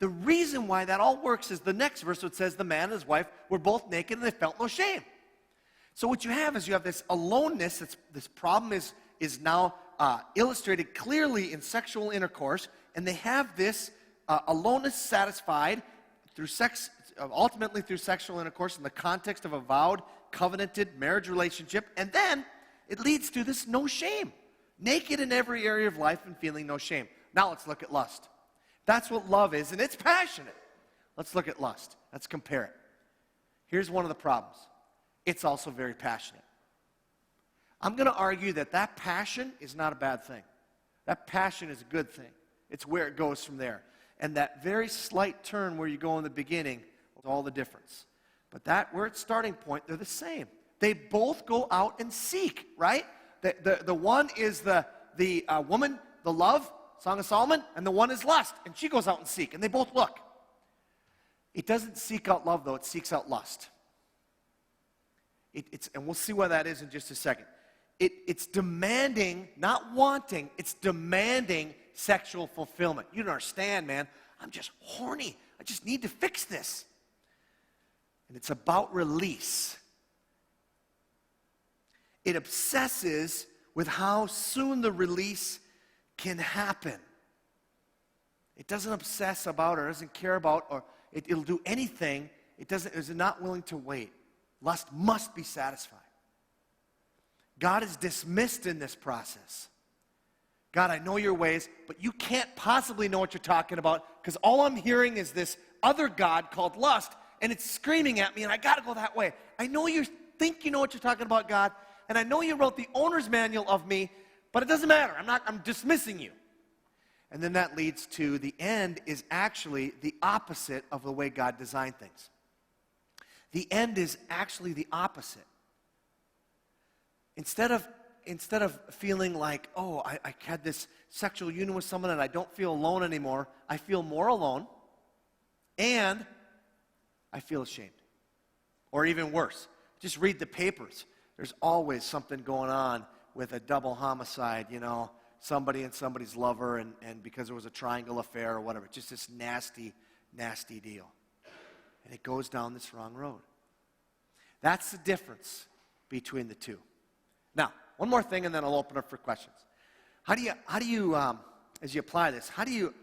the reason why that all works is the next verse, which says the man and his wife were both naked and they felt no shame. So what you have is you have this aloneness. This problem is is now illustrated clearly in sexual intercourse, and they have this aloneness satisfied through sex, ultimately through sexual intercourse in the context of a vowed, covenanted marriage relationship, and then it leads to this no shame. Naked in every area of life and feeling no shame. Now let's look at lust. That's what love is, and it's passionate. Let's look at lust. Let's compare it. Here's one of the problems. It's also very passionate. I'm going to argue that that passion is not a bad thing. That passion is a good thing. It's where it goes from there. And that very slight turn where you go in the beginning is all the difference. But that, where it's starting point, they're the same. They both go out and seek, right? The one is the woman, the love, Song of Solomon, and the one is lust, and she goes out and seek, and they both look. It doesn't seek out love, though. It seeks out lust. And we'll see why that is in just a second. It's demanding, not wanting, it's demanding sexual fulfillment. You don't understand, man. I'm just horny. I just need to fix this. And it's about release. It obsesses with how soon the release can happen. It doesn't obsess about or doesn't care about, or it'll do anything. Is not willing to wait. Lust must be satisfied. God is dismissed in this process. God, I know your ways, but you can't possibly know what you're talking about because all I'm hearing is this other God called lust, and it's screaming at me, and I got to go that way. I know you think you know what you're talking about, God, and I know you wrote the owner's manual of me, but it doesn't matter. I'm dismissing you. And then that leads to the end is actually the opposite of the way God designed things. The end is actually the opposite. Instead of feeling like, oh, I had this sexual union with someone and I don't feel alone anymore, I feel more alone and I feel ashamed. Or even worse, just read the papers. There's always something going on with a double homicide, somebody and somebody's lover, and because there was a triangle affair or whatever. Just this nasty, nasty deal. And it goes down this wrong road. That's the difference between the two. Now, one more thing, and then I'll open up for questions. How do you, as you apply this, how do you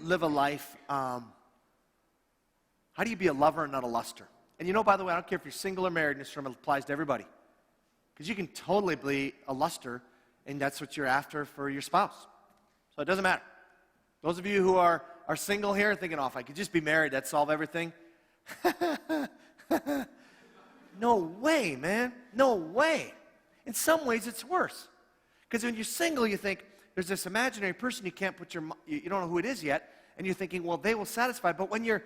live a life? How do you be a lover and not a luster? And by the way, I don't care if you're single or married in this room, it applies to everybody. Because you can totally be a luster, and that's what you're after for your spouse. So it doesn't matter. Those of you who are single here thinking, if I could just be married, that'd solve everything. No way, man. No way. In some ways, it's worse. Because when you're single, you think, there's this imaginary person you can't put you don't know who it is yet, and you're thinking, well, they will satisfy. But when you're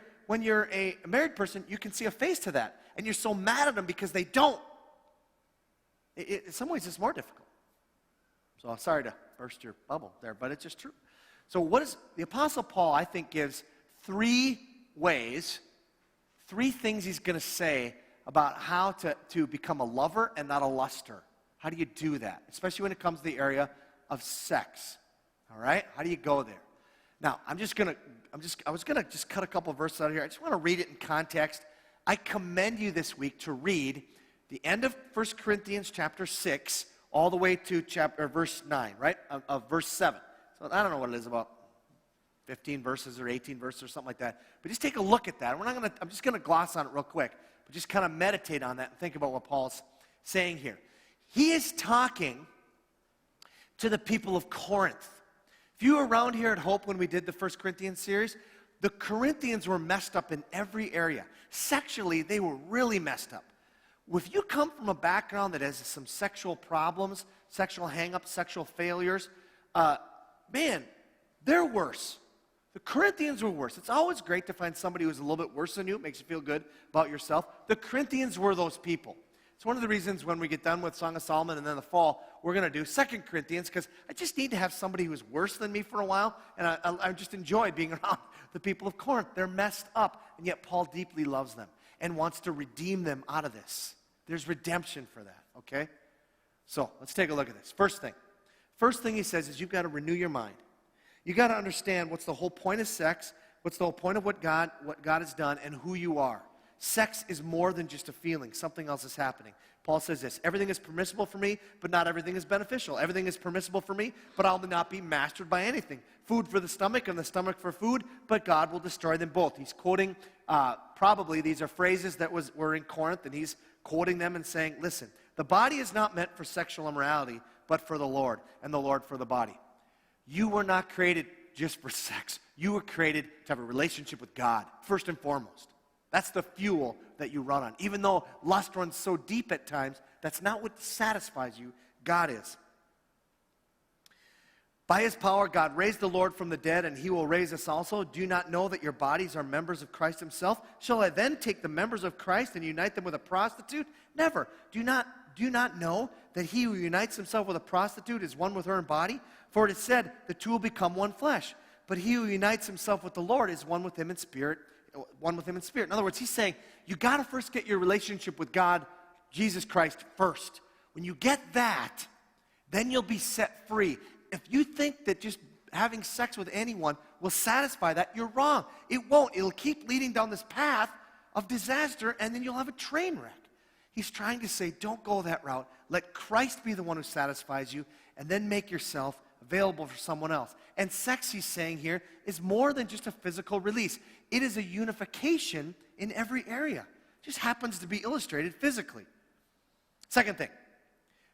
a married person, you can see a face to that, and you're so mad at them because they don't. In some ways, it's more difficult. So I'm sorry to burst your bubble there, but it's just true. So the Apostle Paul, I think, gives three things he's going to say about how to become a lover and not a luster. How do you do that? Especially when it comes to the area of sex. All right? How do you go there? Now, I was going to just cut a couple of verses out of here. I just want to read it in context. I commend you this week to read the end of 1 Corinthians chapter 6 all the way to verse 9, right? Of verse 7. So I don't know what it is, about 15 verses or 18 verses or something like that. But just take a look at that. I'm just going to gloss on it real quick. But just kind of meditate on that and think about what Paul's saying here. He is talking to the people of Corinth. If you were around here at Hope when we did the 1 Corinthians series, the Corinthians were messed up in every area. Sexually, they were really messed up. If you come from a background that has some sexual problems, sexual hang-ups, sexual failures, man, they're worse. The Corinthians were worse. It's always great to find somebody who's a little bit worse than you. It makes you feel good about yourself. The Corinthians were those people. It's one of the reasons when we get done with Song of Solomon and then the fall, we're going to do 2 Corinthians, because I just need to have somebody who's worse than me for a while, and I just enjoy being around the people of Corinth. They're messed up, and yet Paul deeply loves them and wants to redeem them out of this. There's redemption for that, okay? So let's take a look at this. First thing he says is you've got to renew your mind. You've got to understand what's the whole point of sex, what's the whole point of what God has done, and who you are. Sex is more than just a feeling. Something else is happening. Paul says this, everything is permissible for me, but not everything is beneficial. Everything is permissible for me, but I'll not be mastered by anything. Food for the stomach and the stomach for food, but God will destroy them both. He's quoting, probably these are phrases that were in Corinth, and he's quoting them and saying, listen, the body is not meant for sexual immorality, but for the Lord, and the Lord for the body. You were not created just for sex. You were created to have a relationship with God, first and foremost. That's the fuel that you run on. Even though lust runs so deep at times, that's not what satisfies you. God is. By his power, God raised the Lord from the dead, and he will raise us also. Do you not know that your bodies are members of Christ himself? Shall I then take the members of Christ and unite them with a prostitute? Never. Do you not know that he who unites himself with a prostitute is one with her in body? For it is said, the two will become one flesh. But he who unites himself with the Lord is one with him in spirit. In other words, he's saying, you got to first get your relationship with God, Jesus Christ, first. When you get that, then you'll be set free. If you think that just having sex with anyone will satisfy that, you're wrong. It won't. It'll keep leading down this path of disaster, and then you'll have a train wreck. He's trying to say, don't go that route. Let Christ be the one who satisfies you, and then make yourself available for someone else. And sex, he's saying here, is more than just a physical release. It is a unification in every area. It just happens to be illustrated physically. Second thing,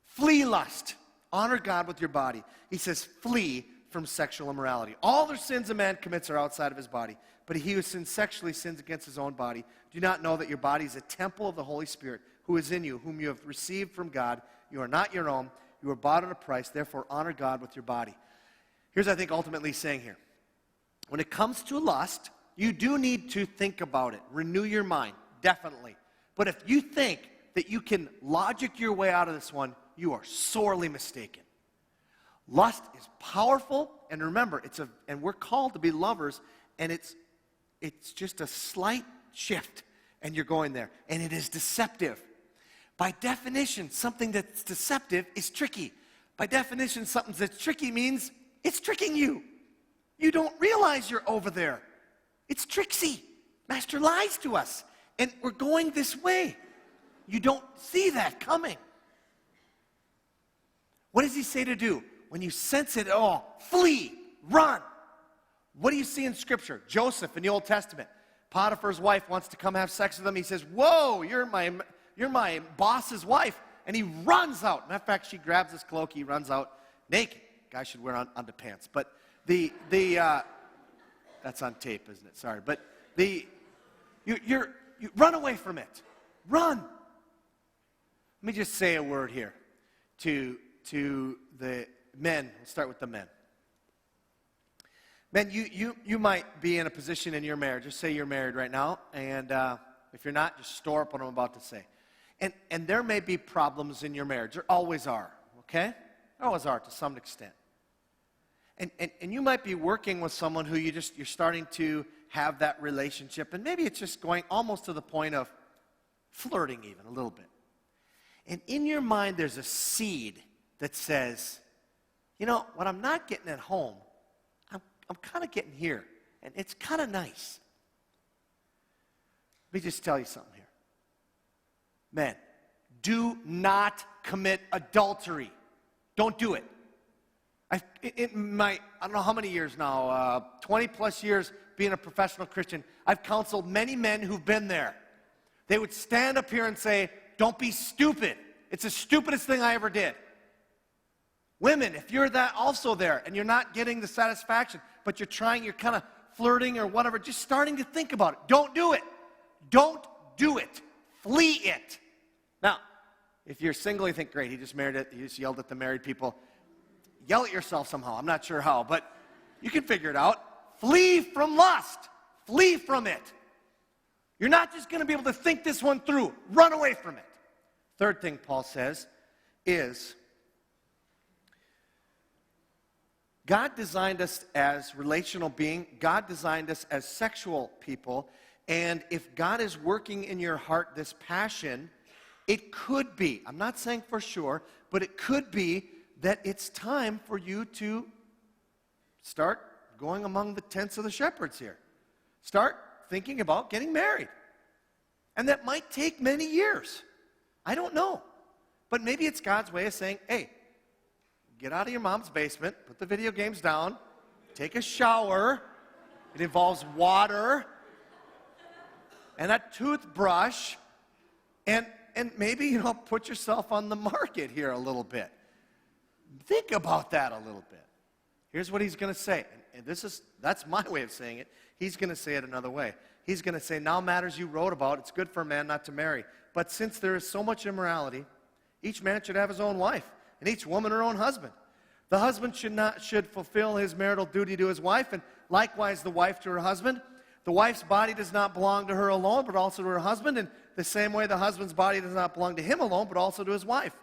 flee lust. Honor God with your body. He says, flee from sexual immorality. All the sins a man commits are outside of his body, but he who sins sexually sins against his own body. Do you not know that your body is a temple of the Holy Spirit, who is in you, whom you have received from God? You are not your own. You are bought at a price. Therefore, honor God with your body. Here's what I think ultimately he's saying here. When it comes to lust, you do need to think about it. Renew your mind, definitely. But if you think that you can logic your way out of this one, you are sorely mistaken. Lust is powerful, and remember, and we're called to be lovers, and it's just a slight shift, and you're going there. And it is deceptive. By definition, something that's deceptive is tricky. By definition, something that's tricky means it's tricking you. You don't realize you're over there. It's tricksy. Master lies to us, and we're going this way. You don't see that coming. What does he say to do? When you sense it at all, flee, run. What do you see in Scripture? Joseph in the Old Testament. Potiphar's wife wants to come have sex with him. He says, whoa, you're my boss's wife. And he runs out. Matter of fact, she grabs his cloak. He runs out naked. Guy should wear underpants. But that's on tape, isn't it? Sorry. But you run away from it. Run. Let me just say a word here to the men. We'll start with the men. Men, you might be in a position in your marriage. Just say you're married right now, and if you're not, just store up what I'm about to say. And there may be problems in your marriage. There always are, okay? There always are to some extent. And you might be working with someone who you're starting to have that relationship, and maybe it's just going almost to the point of flirting even a little bit. And in your mind, there's a seed that says, you know, what I'm not getting at home, I'm kind of getting here, and it's kind of nice. Let me just tell you something here. Men, do not commit adultery. Don't do it. I don't know how many years now, 20 plus years being a professional Christian, I've counseled many men who've been there. They would stand up here and say, don't be stupid. It's the stupidest thing I ever did. Women, if you're that also there and you're not getting the satisfaction, but you're kind of flirting or whatever, just starting to think about it. Don't do it. Don't do it. Flee it. Now, if you're single, you think, great, he just married it. He just yelled at the married people. Yell at yourself somehow. I'm not sure how, but you can figure it out. Flee from lust. Flee from it. You're not just going to be able to think this one through. Run away from it. Third thing Paul says is, God designed us as relational beings. God designed us as sexual people. And if God is working in your heart this passion, it could be, I'm not saying for sure, but it could be that it's time for you to start going among the tents of the shepherds here. Start thinking about getting married. And that might take many years. I don't know. But maybe it's God's way of saying, hey, get out of your mom's basement, put the video games down, take a shower. It involves water and a toothbrush, and maybe, put yourself on the market here a little bit. Think about that a little bit. Here's what he's going to say, and that's my way of saying it. He's going to say it another way. He's going to say, now matters you wrote about, it's good for a man not to marry. But since there is so much immorality, each man should have his own wife, and each woman her own husband. The husband should fulfill his marital duty to his wife, and likewise the wife to her husband. The wife's body does not belong to her alone, but also to her husband. And the same way the husband's body does not belong to him alone, but also to his wife.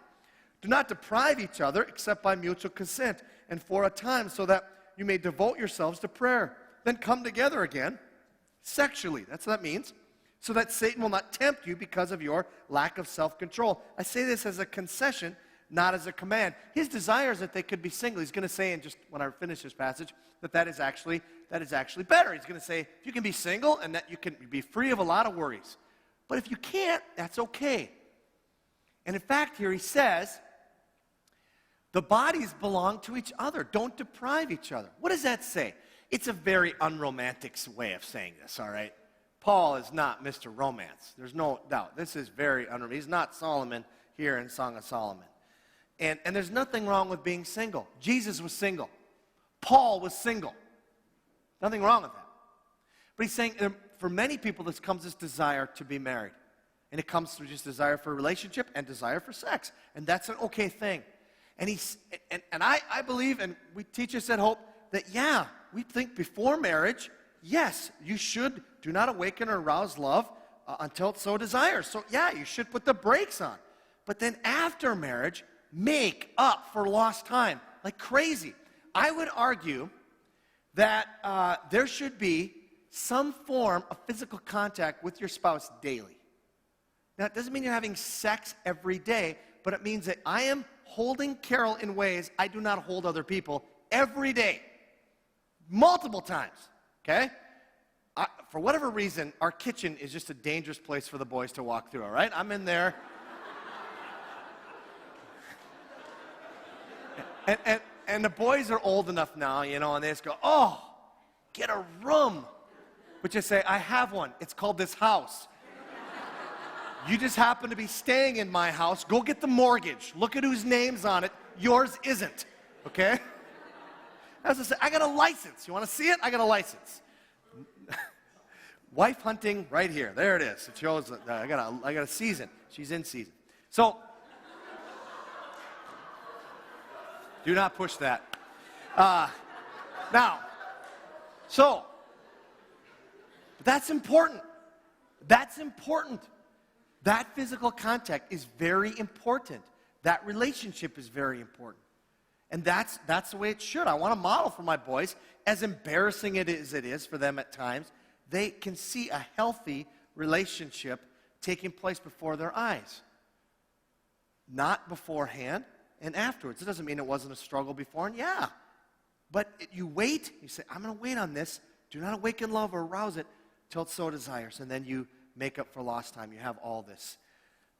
Do not deprive each other except by mutual consent and for a time, so that you may devote yourselves to prayer. Then come together again, sexually. That's what that means. So that Satan will not tempt you because of your lack of self-control. I say this as a concession, not as a command. His desire is that they could be single. He's going to say, and just when I finish this passage, that is actually better. He's going to say, if you can be single and that you can be free of a lot of worries. But if you can't, that's okay. And in fact, here he says, the bodies belong to each other. Don't deprive each other. What does that say? It's a very unromantic way of saying this, all right? Paul is not Mr. Romance. There's no doubt. This is very unromantic. He's not Solomon here in Song of Solomon. And there's nothing wrong with being single. Jesus was single. Paul was single. Nothing wrong with that. But he's saying for many people, this desire to be married. And it comes through just desire for a relationship and desire for sex. And that's an okay thing. And I believe, and we teach us at Hope, that we think before marriage, yes, you do not awaken or arouse love until it so desires. So you should put the brakes on. But then after marriage, make up for lost time like crazy. I would argue that there should be some form of physical contact with your spouse daily. Now, it doesn't mean you're having sex every day, but it means that I am holding Carol in ways I do not hold other people every day, multiple times, okay? For whatever reason, our kitchen is just a dangerous place for the boys to walk through, all right? I'm in there. And the boys are old enough now, and they just go, oh, get a room. But you say, I have one. It's called this house. You just happen to be staying in my house. Go get the mortgage. Look at whose name's on it. Yours isn't, okay? As I say, I got a license. You want to see it? I got a license. Wife hunting right here. There it is. It shows I got a season. She's in season. So, do not push that. That's important. That's important. That physical contact is very important. That relationship is very important. And that's the way it should. I want to model for my boys, as embarrassing as it is for them at times, they can see a healthy relationship taking place before their eyes. Not beforehand and afterwards. It doesn't mean it wasn't a struggle before, and but you wait. You say, I'm going to wait on this. Do not awaken love or arouse it till it so desires. And then you make up for lost time. You have all this.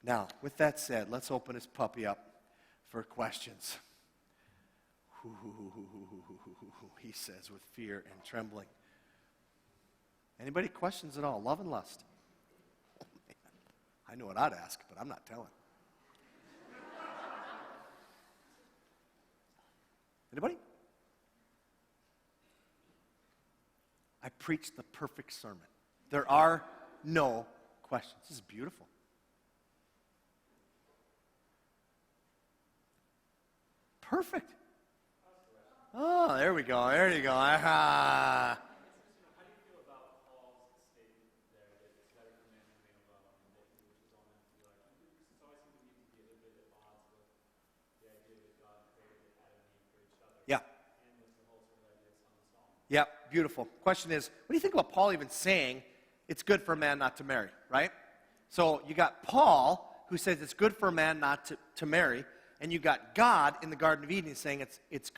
Now, with that said, let's open this puppy up for questions. He says with fear and trembling. Anybody questions at all? Love and lust. Oh, man. I know what I'd ask, but I'm not telling. Anybody? I preached the perfect sermon. There are no questions. This is beautiful. Perfect. Oh, there we go. There you go. How do you feel about Paul's statement there that it's better for man to remain alone and that which is on them to it's always seems to me to be a bit at odds with the idea that God created Adam and Eve for each other. Yeah. And with the whole sort of idea of Song of Solomon. Yeah, beautiful. Question is, what do you think about Paul even saying it's good for a man not to marry, right? So you got Paul, who says it's good for a man not to marry, and you got God in the Garden of Eden saying it's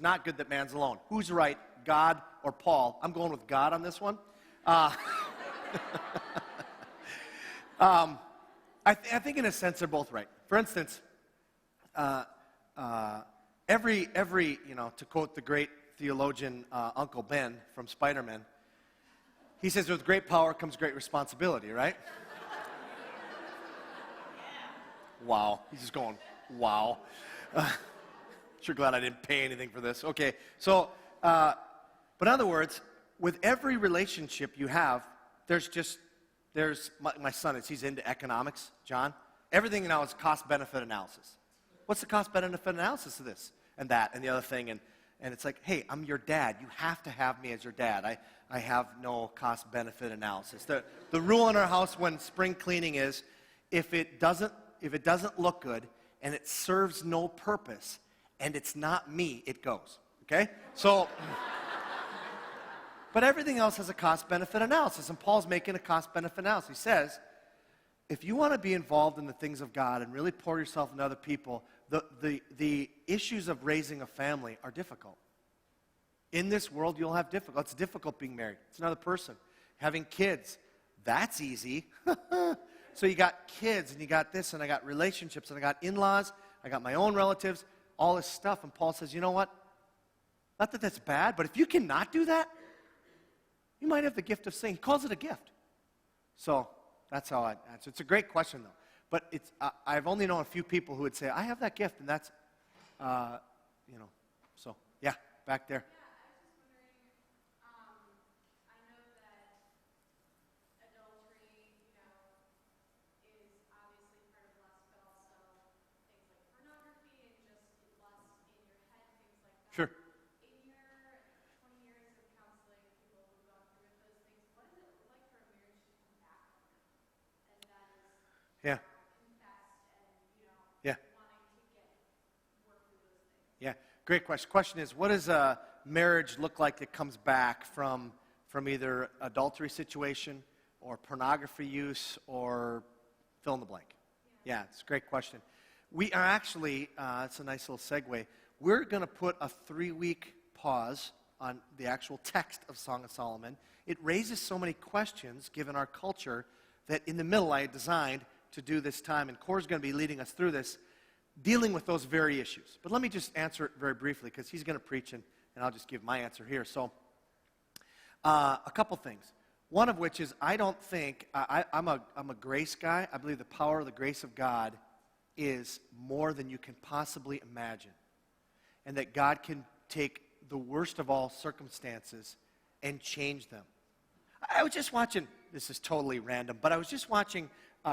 not good that man's alone. Who's right, God or Paul? I'm going with God on this one. I think in a sense they're both right. For instance, every to quote the great theologian Uncle Ben from Spider-Man, he says, with great power comes great responsibility, right? Wow. He's just going, wow. Sure glad I didn't pay anything for this. Okay, so, but in other words, with every relationship you have, there's my son, he's into economics, John. Everything now is cost-benefit analysis. What's the cost-benefit analysis of this and that and the other thing? And it's like, hey, I'm your dad. You have to have me as your dad. I have no cost-benefit analysis. The rule in our house when spring cleaning is if it doesn't look good and it serves no purpose and it's not me, it goes. Okay? So, but everything else has a cost-benefit analysis, and Paul's making a cost-benefit analysis. He says, if you want to be involved in the things of God and really pour yourself into other people, the issues of raising a family are difficult. In this world, you'll have difficult. It's difficult being married. It's another person. Having kids, that's easy. So you got kids, and you got this, and I got relationships, and I got in-laws, I got my own relatives, all this stuff. And Paul says, you know what? Not that that's bad, but if you cannot do that, you might have the gift of singing. He calls it a gift. So that's how I answer. It's a great question, though. But I've only known a few people who would say, I have that gift, and that's, so, yeah, back there. Sure. In your 20 years of counseling people who've gone through those things, what is it like for a marriage to come back from that? And that is Yeah. confessed and, Yeah. wanting to work through those things. Yeah. Great question. Question is, what does a marriage look like that comes back from either adultery situation or pornography use or fill in the blank? Yeah, it's a great question. We are actually, it's a nice little segue. We're going to put a 3-week pause on the actual text of Song of Solomon. It raises so many questions, given our culture, that in the middle I had designed to do this time, and Core's going to be leading us through this, dealing with those very issues. But let me just answer it very briefly, because he's going to preach, and I'll just give my answer here. So, a couple things. One of which is I don't think, I'm a grace guy. I believe the power of the grace of God is more than you can possibly imagine. And that God can take the worst of all circumstances and change them. I was just watching, this is totally random, but I was just watching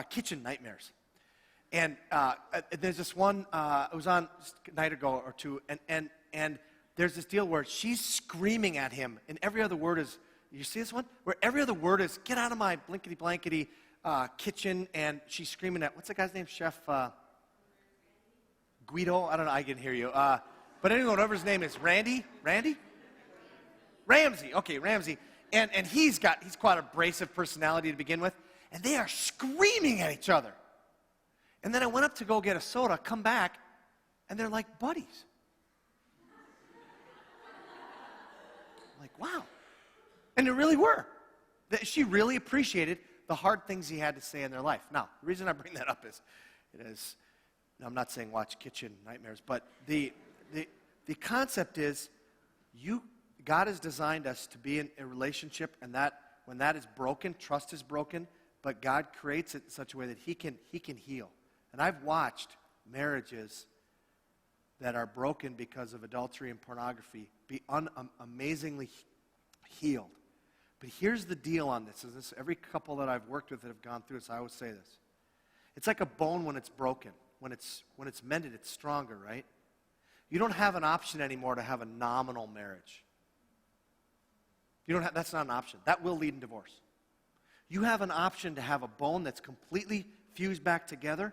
Kitchen Nightmares. And there's this one, it was on a night ago or two, and there's this deal where she's screaming at him, and every other word is, you see this one? Where every other word is, get out of my blankety-blankety kitchen, and she's screaming at, what's that guy's name? Chef Guido? I don't know, I can hear you. But anyway, whatever his name is, Randy? Ramsey, okay, Ramsey. And he's quite an abrasive personality to begin with, and they are screaming at each other. And then I went up to go get a soda, come back, and they're like buddies. I'm like, wow. And they really were. She really appreciated the hard things he had to say in their life. Now, the reason I bring that up is, I'm not saying watch Kitchen Nightmares, but the concept is, God has designed us to be in a relationship, and that when that is broken, trust is broken, but God creates it in such a way that He can heal. And I've watched marriages that are broken because of adultery and pornography be amazingly healed. But here's the deal on this. Every couple that I've worked with that have gone through this, I always say this. It's like a bone when it's broken. When it's mended, it's stronger, right? You don't have an option anymore to have a nominal marriage. That's not an option. That will lead in divorce. You have an option to have a bone that's completely fused back together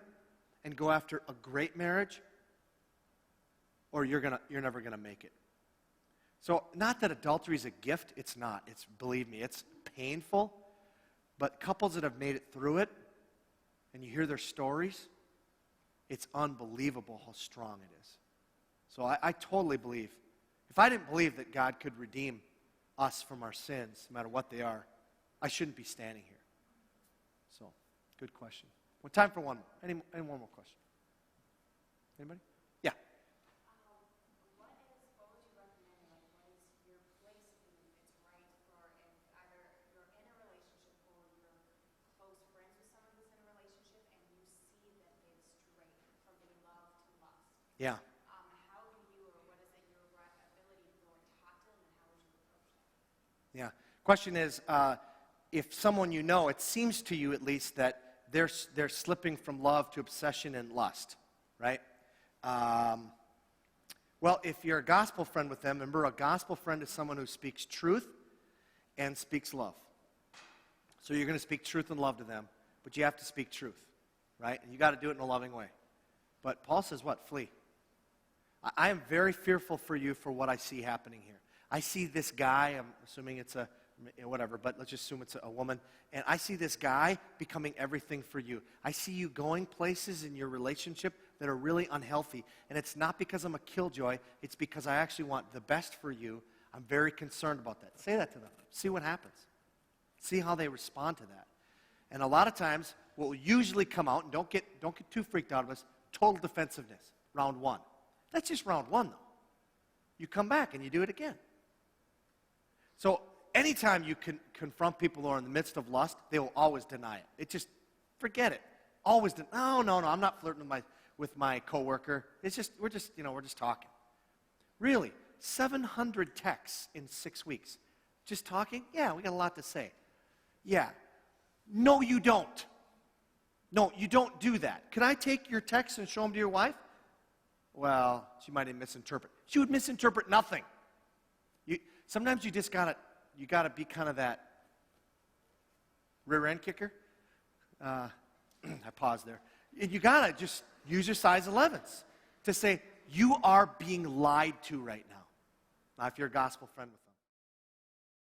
and go after a great marriage, or you're never gonna make it. So, not that adultery is a gift. It's not. Believe me, it's painful. But couples that have made it through it, and you hear their stories, it's unbelievable how strong it is. So I totally believe. If I didn't believe that God could redeem us from our sins, no matter what they are, I shouldn't be standing here. So Good question. Well, time for one more. Any one more question? Anybody? Yeah. What would you recommend, like, what is your place if it's right for if either you're in a relationship or you're close friends with someone who's in a relationship and you see that they've strayed from being love to lust? Yeah. How do you, or what is it, your ability to go and talk to them, and how would you approach that? Yeah. Question is, if someone you know, it seems to you at least that they're slipping from love to obsession and lust, right? Well, if you're a gospel friend with them, remember a gospel friend is someone who speaks truth and speaks love. So you're going to speak truth and love to them, but you have to speak truth, right? And you got to do it in a loving way. But Paul says what? Flee. I am very fearful for you for what I see happening here. I see this guy, I'm assuming it's whatever, but let's just assume it's a woman, and I see this guy becoming everything for you. I see you going places in your relationship that are really unhealthy, and it's not because I'm a killjoy, it's because I actually want the best for you. I'm very concerned about that. Say that to them. See what happens. See how they respond to that. And a lot of times, what will usually come out, and don't get too freaked out of us, total defensiveness, round one. That's just round one, though. You come back and you do it again. So anytime you can confront people who are in the midst of lust, they will always deny it. It just, forget it. Always, no, I'm not flirting with my coworker. It's just, we're just talking. Really, 700 texts in 6 weeks. Just talking? Yeah, we got a lot to say. Yeah. No, you don't. No, you don't do that. Could I take your texts and show them to your wife? Well, she might misinterpret. She would misinterpret nothing. Sometimes you just gotta be kind of that rear end kicker. I paused there. You gotta just use your size 11s to say you are being lied to right now. Now, if you're a gospel friend with them.